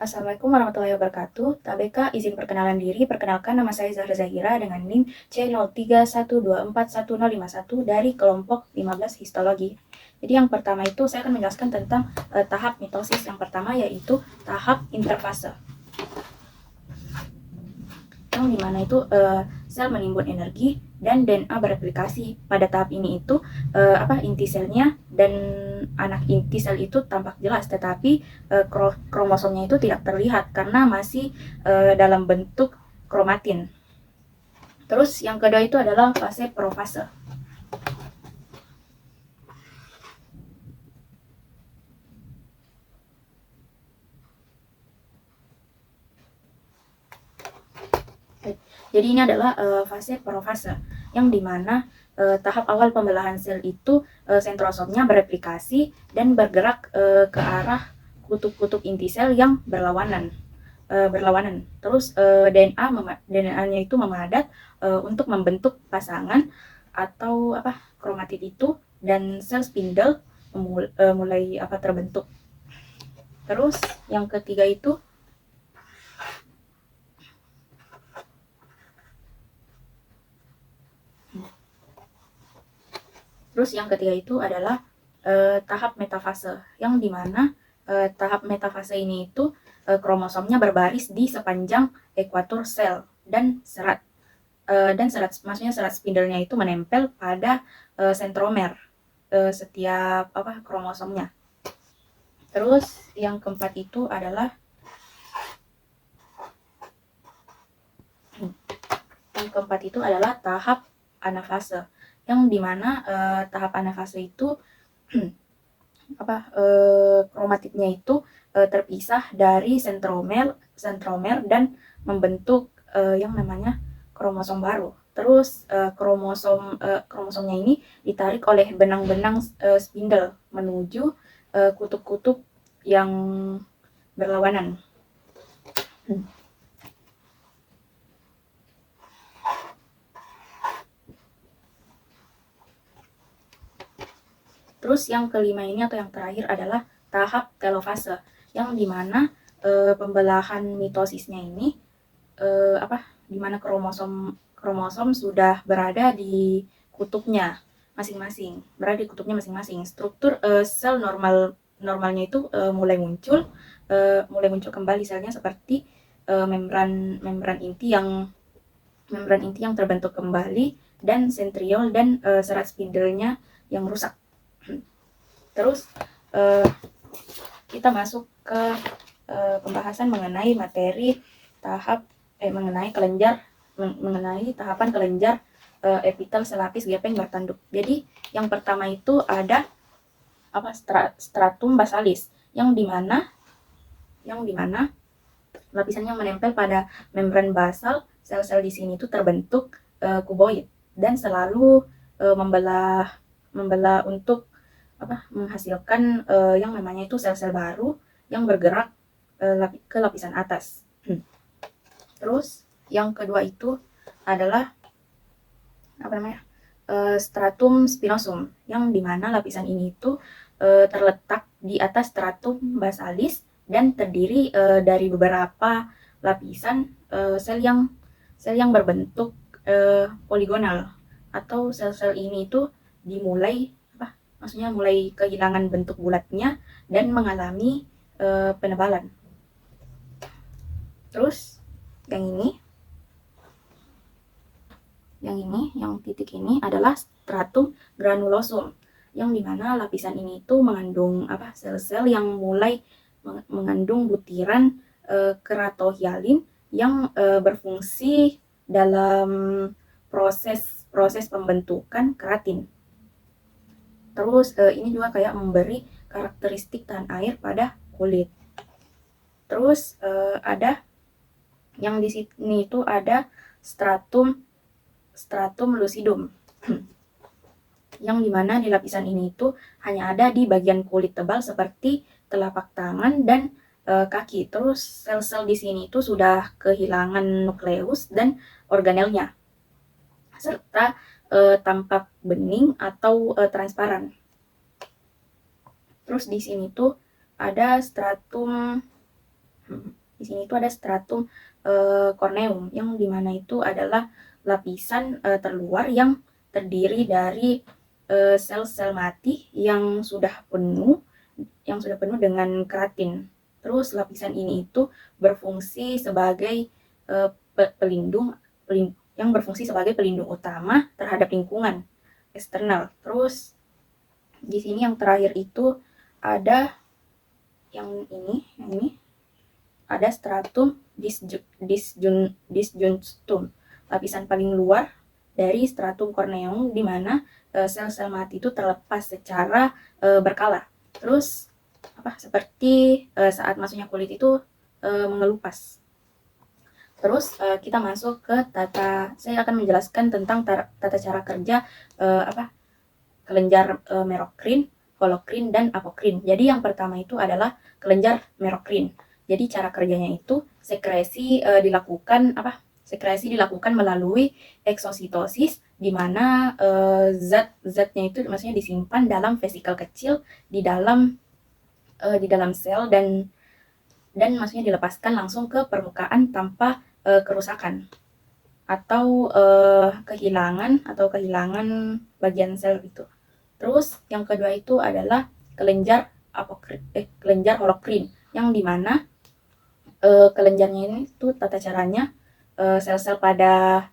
Assalamualaikum warahmatullahi wabarakatuh. TBK izin perkenalan diri. Perkenalkan, nama saya Zahra Zahira dengan NIM C0312411051 dari kelompok 15 histologi. Jadi yang pertama itu saya akan menjelaskan tentang tahap mitosis. Yang pertama yaitu tahap interfase, yang dimana itu sel menimbun energi dan DNA bereplikasi. Pada tahap ini itu inti selnya dan anak inti sel itu tampak jelas, tetapi kromosomnya itu tidak terlihat karena masih dalam bentuk kromatin. Terus yang kedua itu adalah fase profase. Jadi ini adalah fase profase, yang dimana tahap awal pembelahan sel itu sentrosomnya bereplikasi dan bergerak ke arah kutub-kutub inti sel yang berlawanan. Terus DNA-nya itu memadat untuk membentuk pasangan atau kromatid itu, dan sel spindle mulai terbentuk. Terus yang ketiga itu adalah tahap metafase, yang dimana tahap metafase ini itu kromosomnya berbaris di sepanjang ekuator sel dan serat maksudnya serat spindle-nya itu menempel pada sentromer setiap kromosomnya. Terus yang keempat itu adalah tahap anafase, yang dimana tahap anafase itu kromatidnya itu terpisah dari sentromer dan membentuk yang namanya kromosom baru. Terus kromosomnya ini ditarik oleh benang-benang spindle menuju kutub-kutub yang berlawanan. Terus yang kelima ini atau yang terakhir adalah tahap telofase, yang dimana pembelahan mitosisnya ini dimana kromosom sudah berada di kutubnya masing-masing, struktur sel normalnya itu mulai muncul kembali selnya, seperti membran inti yang terbentuk kembali, dan sentriol dan serat spindle-nya yang rusak. Terus kita masuk ke pembahasan mengenai materi mengenai tahapan kelenjar epitel selapis gepeng bertanduk. Jadi yang pertama itu ada stratum basalis, yang dimana lapisan yang menempel pada membran basal. Sel-sel di sini itu terbentuk kuboid dan selalu membelah untuk menghasilkan yang namanya itu sel-sel baru yang bergerak ke lapisan atas. Terus yang kedua itu adalah stratum spinosum, yang dimana lapisan ini itu terletak di atas stratum basalis dan terdiri dari beberapa lapisan sel yang berbentuk poligonal, atau sel-sel ini itu mulai kehilangan bentuk bulatnya dan mengalami penebalan. Terus yang titik ini adalah stratum granulosum, yang dimana lapisan ini itu mengandung sel-sel yang mulai mengandung butiran keratohyalin yang berfungsi dalam proses pembentukan keratin. Terus ini juga kayak memberi karakteristik tahan air pada kulit. Terus ada yang di sini itu ada stratum lucidum, yang dimana di lapisan ini itu hanya ada di bagian kulit tebal seperti telapak tangan dan kaki. Terus sel-sel di sini itu sudah kehilangan nukleus dan organelnya, serta tampak bening atau transparan. Terus di sini tuh ada stratum Di sini itu ada stratum corneum, yang dimana itu adalah lapisan terluar yang terdiri dari sel-sel mati yang sudah penuh dengan keratin. Terus lapisan ini itu berfungsi sebagai pelindung yang berfungsi sebagai pelindung utama terhadap lingkungan eksternal. Terus di sini yang terakhir itu ada yang ini ada stratum disjuntum, lapisan paling luar dari stratum corneum, di mana sel-sel mati itu terlepas secara berkala. Terus seperti saat masuknya kulit itu mengelupas. Terus kita masuk ke saya akan menjelaskan tentang tata cara kerja kelenjar merokrin, holokrin, dan apokrin. Jadi yang pertama itu adalah kelenjar merokrin. Jadi cara kerjanya itu sekresi dilakukan melalui eksositosis, di mana zat-zatnya itu maksudnya disimpan dalam vesikel kecil di dalam sel, dan maksudnya dilepaskan langsung ke permukaan tanpa kerusakan atau kehilangan bagian sel itu. Terus yang kedua itu adalah kelenjar holokrin, yang dimana kelenjarnya ini tuh tata caranya sel-sel pada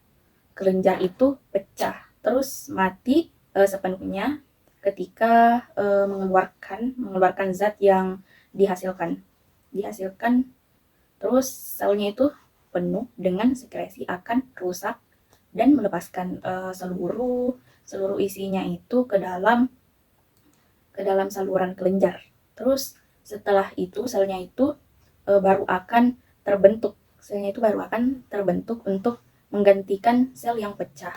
kelenjar itu pecah terus mati sepenuhnya ketika mengeluarkan zat yang dihasilkan. Terus selnya itu penuh dengan sekresi akan rusak dan melepaskan seluruh isinya itu ke dalam saluran kelenjar. Terus setelah itu selnya itu baru akan terbentuk untuk menggantikan sel yang pecah.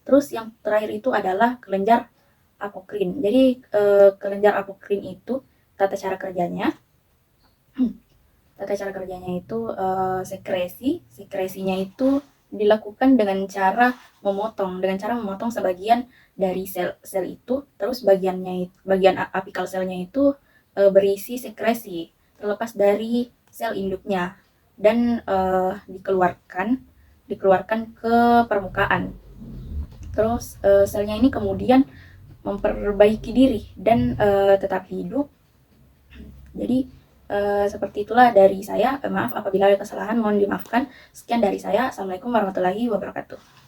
Terus yang terakhir itu adalah kelenjar apokrin. Jadi kelenjar apokrin itu tata cara kerjanya itu sekresinya itu dilakukan dengan cara memotong sebagian dari sel itu. Terus bagian apikal selnya itu berisi sekresi terlepas dari sel induknya, dan dikeluarkan ke permukaan. Terus selnya ini kemudian memperbaiki diri dan tetap hidup. Jadi seperti itulah dari saya. Maaf apabila ada kesalahan, mohon dimaafkan. Sekian dari saya. Assalamualaikum warahmatullahi wabarakatuh.